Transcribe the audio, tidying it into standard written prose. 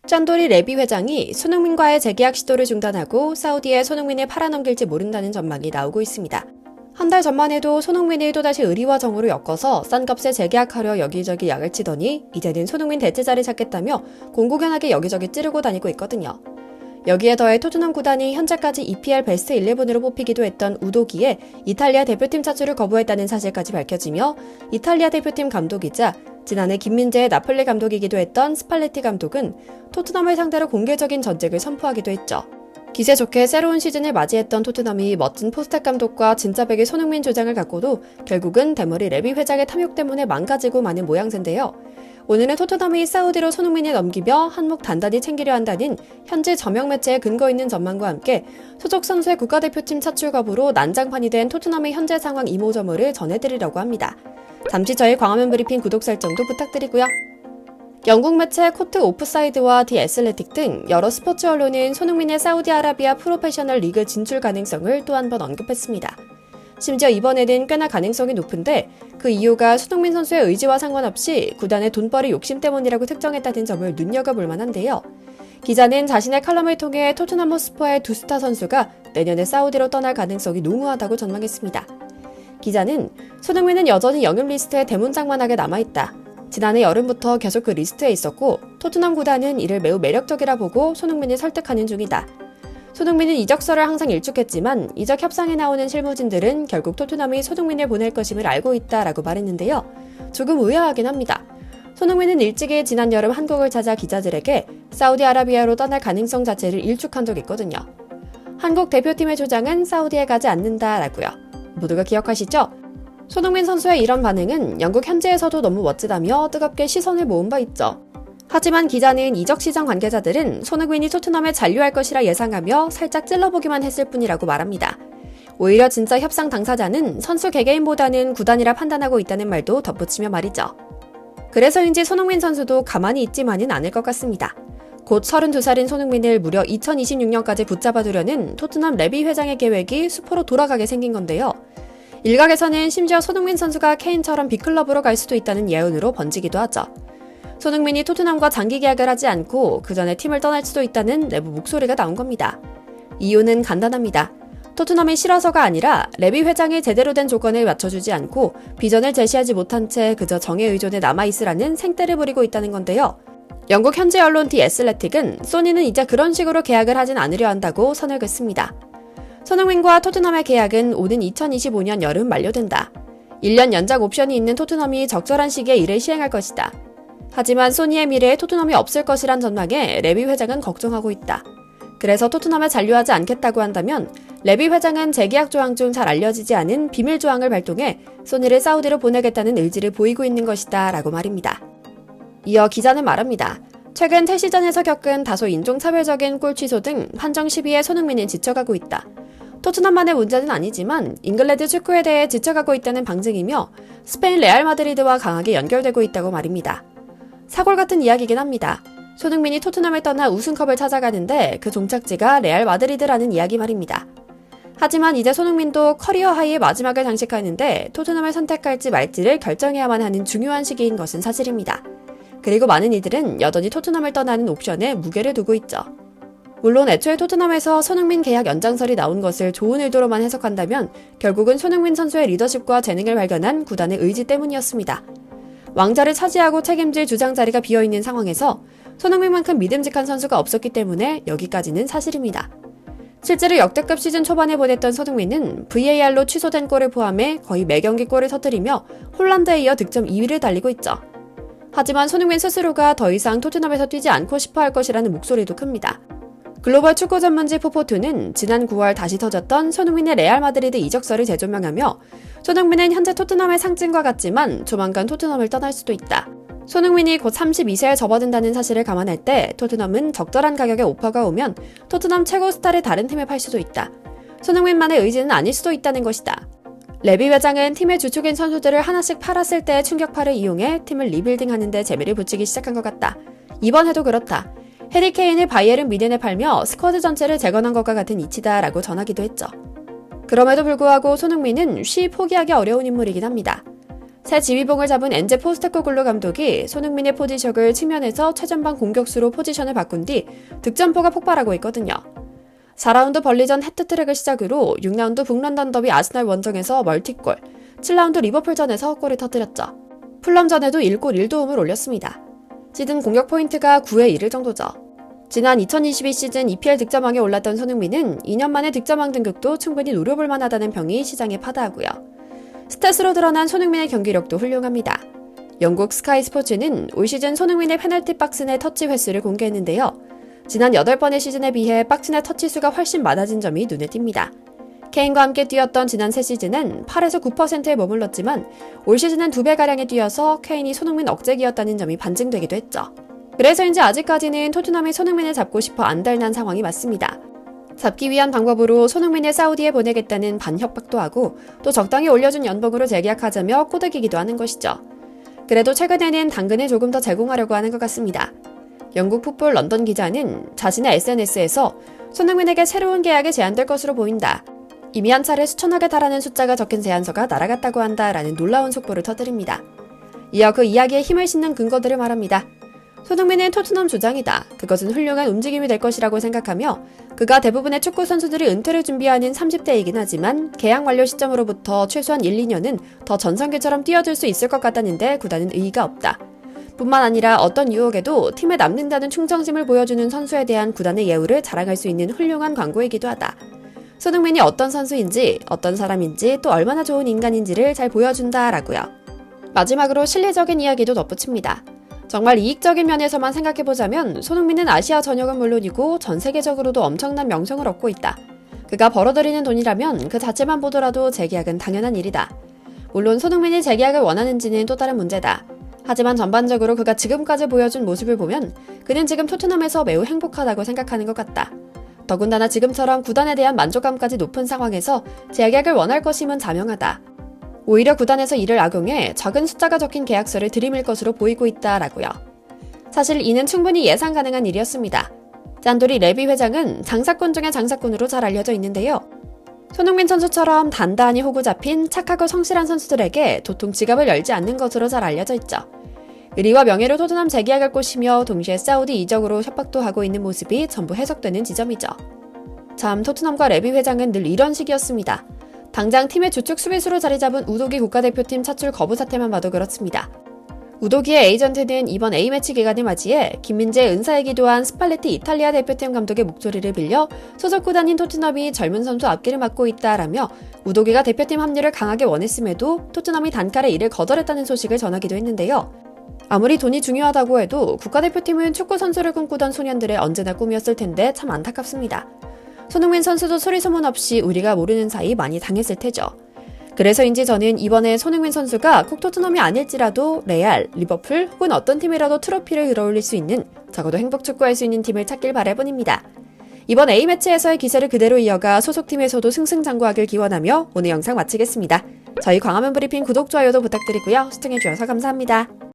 짠돌이 레비 회장이 손흥민과의 재계약 시도를 중단하고 사우디에 손흥민을 팔아넘길지 모른다는 전망이 나오고 있습니다. 한 달 전만 해도 손흥민이 또다시 의리와 정으로 엮어서 싼 값에 재계약하려 여기저기 약을 치더니 이제는 손흥민 대체자를 찾겠다며 공공연하게 여기저기 찌르고 다니고 있거든요. 여기에 더해 토트넘 구단이 현재까지 EPL 베스트 11으로 뽑히기도 했던 우도기에 이탈리아 대표팀 차출을 거부했다는 사실까지 밝혀지며 이탈리아 대표팀 감독이자 지난해 김민재의 나폴리 감독이기도 했던 스팔레티 감독은 토트넘을 상대로 공개적인 전쟁을 선포하기도 했죠. 기세 좋게 새로운 시즌을 맞이했던 토트넘이 멋진 포스텍 감독과 진짜 백의 손흥민 조장을 갖고도 결국은 대머리 레비 회장의 탐욕 때문에 망가지고 마는 모양새인데요. 오늘은 토트넘이 사우디로 손흥민을 넘기며 한몫 단단히 챙기려 한다는 현지 저명 매체의 근거 있는 전망과 함께 소속 선수의 국가대표팀 차출 거부로 난장판이 된 토트넘의 현재 상황 이모저모를 전해드리려고 합니다. 잠시 저희 광화문 브리핑 구독 설정도 부탁드리고요. 영국 매체 코트 오프사이드와 디 애슬레틱 등 여러 스포츠 언론은 손흥민의 사우디아라비아 프로페셔널 리그 진출 가능성을 또 한 번 언급했습니다. 심지어 이번에는 꽤나 가능성이 높은데 그 이유가 손흥민 선수의 의지와 상관없이 구단의 돈벌이 욕심 때문이라고 특정했다는 점을 눈여겨볼 만한데요. 기자는 자신의 칼럼을 통해 토트넘 호스퍼의 두 스타 선수가 내년에 사우디로 떠날 가능성이 농후하다고 전망했습니다. 기자는 손흥민은 여전히 영입 리스트에 대문짝만하게 남아있다. 지난해 여름부터 계속 그 리스트에 있었고 토트넘 구단은 이를 매우 매력적이라 보고 손흥민을 설득하는 중이다. 손흥민은 이적설을 항상 일축했지만 이적 협상에 나오는 실무진들은 결국 토트넘이 손흥민을 보낼 것임을 알고 있다라고 말했는데요. 조금 의아하긴 합니다. 손흥민은 일찍이 지난 여름 한국을 찾아 기자들에게 사우디아라비아로 떠날 가능성 자체를 일축한 적이 있거든요. 한국 대표팀의 조장은 사우디에 가지 않는다라고요. 모두가 기억하시죠? 손흥민 선수의 이런 반응은 영국 현지에서도 너무 멋지다며 뜨겁게 시선을 모은 바 있죠. 하지만 기자는 이적 시장 관계자들은 손흥민이 토트넘에 잔류할 것이라 예상하며 살짝 찔러보기만 했을 뿐이라고 말합니다. 오히려 진짜 협상 당사자는 선수 개개인보다는 구단이라 판단하고 있다는 말도 덧붙이며 말이죠. 그래서인지 손흥민 선수도 가만히 있지만은 않을 것 같습니다. 곧 32살인 손흥민을 무려 2026년까지 붙잡아두려는 토트넘 레비 회장의 계획이 수포로 돌아가게 생긴 건데요. 일각에서는 심지어 손흥민 선수가 케인처럼 빅클럽으로 갈 수도 있다는 예언으로 번지기도 하죠. 손흥민이 토트넘과 장기 계약을 하지 않고 그 전에 팀을 떠날 수도 있다는 내부 목소리가 나온 겁니다. 이유는 간단합니다. 토트넘이 싫어서가 아니라 레비 회장이 제대로 된 조건을 맞춰주지 않고 비전을 제시하지 못한 채 그저 정에 의존해 남아있으라는 생떼를 부리고 있다는 건데요. 영국 현지 언론 디 애슬레틱은 소니는 이제 그런 식으로 계약을 하진 않으려 한다고 선을 긋습니다. 손흥민과 토트넘의 계약은 오는 2025년 여름 만료된다. 1년 연장 옵션이 있는 토트넘이 적절한 시기에 이를 시행할 것이다. 하지만 소니의 미래에 토트넘이 없을 것이란 전망에 레비 회장은 걱정하고 있다. 그래서 토트넘에 잔류하지 않겠다고 한다면 레비 회장은 재계약 조항 중 잘 알려지지 않은 비밀 조항을 발동해 소니를 사우디로 보내겠다는 의지를 보이고 있는 것이다 라고 말입니다. 이어 기자는 말합니다. 최근 태시전에서 겪은 다소 인종차별적인 골 취소 등 판정 시비에 손흥민은 지쳐가고 있다. 토트넘만의 문제는 아니지만 잉글랜드 축구에 대해 지쳐가고 있다는 방증이며 스페인 레알 마드리드와 강하게 연결되고 있다고 말입니다. 사골 같은 이야기긴 합니다. 손흥민이 토트넘을 떠나 우승컵을 찾아가는데 그 종착지가 레알 마드리드라는 이야기 말입니다. 하지만 이제 손흥민도 커리어 하이의 마지막을 장식하는데 토트넘을 선택할지 말지를 결정해야만 하는 중요한 시기인 것은 사실입니다. 그리고 많은 이들은 여전히 토트넘을 떠나는 옵션에 무게를 두고 있죠. 물론 애초에 토트넘에서 손흥민 계약 연장설이 나온 것을 좋은 의도로만 해석한다면 결국은 손흥민 선수의 리더십과 재능을 발견한 구단의 의지 때문이었습니다. 왕자를 차지하고 책임질 주장 자리가 비어있는 상황에서 손흥민만큼 믿음직한 선수가 없었기 때문에 여기까지는 사실입니다. 실제로 역대급 시즌 초반에 보냈던 손흥민은 VAR로 취소된 골을 포함해 거의 매경기 골을 터뜨리며 홀란드에 이어 득점 2위를 달리고 있죠. 하지만 손흥민 스스로가 더 이상 토트넘에서 뛰지 않고 싶어 할 것이라는 목소리도 큽니다. 글로벌 축구 전문지 포포투는 지난 9월 다시 터졌던 손흥민의 레알 마드리드 이적설을 재조명하며 손흥민은 현재 토트넘의 상징과 같지만 조만간 토트넘을 떠날 수도 있다. 손흥민이 곧 32세에 접어든다는 사실을 감안할 때 토트넘은 적절한 가격에 오퍼가 오면 토트넘 최고 스타를 다른 팀에 팔 수도 있다. 손흥민만의 의지는 아닐 수도 있다는 것이다. 레비 회장은 팀의 주축인 선수들을 하나씩 팔았을 때의 충격파를 이용해 팀을 리빌딩하는 데 재미를 붙이기 시작한 것 같다. 이번 해도 그렇다. 해리 케인을 바이에른 뮌헨에 팔며 스쿼드 전체를 재건한 것과 같은 이치다라고 전하기도 했죠. 그럼에도 불구하고 손흥민은 쉬이 포기하기 어려운 인물이긴 합니다. 새 지휘봉을 잡은 엔제 포스테코글루 감독이 손흥민의 포지션을 측면에서 최전방 공격수로 포지션을 바꾼 뒤 득점포가 폭발하고 있거든요. 4라운드 벌리전 해트트릭을 시작으로 6라운드 북런던 더비 아스날 원정에서 멀티골, 7라운드 리버풀전에서 골을 터뜨렸죠. 풀럼전에도 1골 1도움을 올렸습니다. 시즌 공격 포인트가 9에 이를 정도죠. 지난 2022 시즌 EPL 득점왕에 올랐던 손흥민은 2년 만에 득점왕 등극도 충분히 노려볼 만하다는 평이 시장에 파다하고요. 스탯으로 드러난 손흥민의 경기력도 훌륭합니다. 영국 스카이 스포츠는 올 시즌 손흥민의 페널티 박스 내 터치 횟수를 공개했는데요. 지난 8번의 시즌에 비해 박스 내 터치 수가 훨씬 많아진 점이 눈에 띕니다. 케인과 함께 뛰었던 지난 3시즌은 8에서 9%에 머물렀지만 올 시즌은 2배가량에 뛰어서 케인이 손흥민 억제기였다는 점이 반증되기도 했죠. 그래서인지 아직까지는 토트넘이 손흥민을 잡고 싶어 안달난 상황이 맞습니다. 잡기 위한 방법으로 손흥민을 사우디에 보내겠다는 반협박도 하고 또 적당히 올려준 연봉으로 재계약하자며 꼬드기기도 하는 것이죠. 그래도 최근에는 당근을 조금 더 제공하려고 하는 것 같습니다. 영국 풋볼 런던 기자는 자신의 SNS에서 손흥민에게 새로운 계약이 제안될 것으로 보인다. 이미 한 차례 수천억에 달하는 숫자가 적힌 제안서가 날아갔다고 한다라는 놀라운 속보를 터뜨립니다. 이어 그 이야기에 힘을 싣는 근거들을 말합니다. 손흥민은 토트넘 주장이다. 그것은 훌륭한 움직임이 될 것이라고 생각하며 그가 대부분의 축구 선수들이 은퇴를 준비하는 30대이긴 하지만 계약 완료 시점으로부터 최소한 1, 2년은 더 전성기처럼 뛰어들 수 있을 것 같다는데 구단은 의의가 없다. 뿐만 아니라 어떤 유혹에도 팀에 남는다는 충성심을 보여주는 선수에 대한 구단의 예우를 자랑할 수 있는 훌륭한 광고이기도 하다. 손흥민이 어떤 선수인지, 어떤 사람인지, 또 얼마나 좋은 인간인지를 잘 보여준다라고요. 마지막으로 실리적인 이야기도 덧붙입니다. 정말 이익적인 면에서만 생각해보자면 손흥민은 아시아 전역은 물론이고 전 세계적으로도 엄청난 명성을 얻고 있다. 그가 벌어들이는 돈이라면 그 자체만 보더라도 재계약은 당연한 일이다. 물론 손흥민이 재계약을 원하는지는 또 다른 문제다. 하지만 전반적으로 그가 지금까지 보여준 모습을 보면 그는 지금 토트넘에서 매우 행복하다고 생각하는 것 같다. 더군다나 지금처럼 구단에 대한 만족감까지 높은 상황에서 재계약을 원할 것임은 자명하다. 오히려 구단에서 이를 악용해 적은 숫자가 적힌 계약서를 들이밀 것으로 보이고 있다라고요. 사실 이는 충분히 예상 가능한 일이었습니다. 짠돌이 레비 회장은 장사꾼 중의 장사꾼으로 잘 알려져 있는데요. 손흥민 선수처럼 단단히 호구 잡힌 착하고 성실한 선수들에게 도통 지갑을 열지 않는 것으로 잘 알려져 있죠. 의리와 명예로 토트넘 재계약을 꼬시며 동시에 사우디 이적으로 협박도 하고 있는 모습이 전부 해석되는 지점이죠. 참 토트넘과 레비 회장은 늘 이런 식이었습니다. 당장 팀의 주축 수비수로 자리 잡은 우도기 국가대표팀 차출 거부 사태만 봐도 그렇습니다. 우도기의 에이전트는 이번 A매치 기간을 맞이해 김민재 은사에 기도한 스팔레티 이탈리아 대표팀 감독의 목소리를 빌려 소속 구단인 토트넘이 젊은 선수 앞길을 막고 있다라며 우도기가 대표팀 합류를 강하게 원했음에도 토트넘이 단칼에 이를 거절했다는 소식을 전하기도 했는데요. 아무리 돈이 중요하다고 해도 국가대표팀은 축구 선수를 꿈꾸던 소년들의 언제나 꿈이었을 텐데 참 안타깝습니다. 손흥민 선수도 소리 소문 없이 우리가 모르는 사이 많이 당했을 테죠. 그래서인지 저는 이번에 손흥민 선수가 꼭 토트넘이 아닐지라도 레알, 리버풀 혹은 어떤 팀이라도 트로피를 들어올릴 수 있는 적어도 행복 축구할 수 있는 팀을 찾길 바랄뿐입니다. 이번 A매치에서의 기세를 그대로 이어가 소속팀에서도 승승장구하길 기원하며 오늘 영상 마치겠습니다. 저희 광화문 브리핑 구독, 좋아요도 부탁드리고요. 시청해주셔서 감사합니다.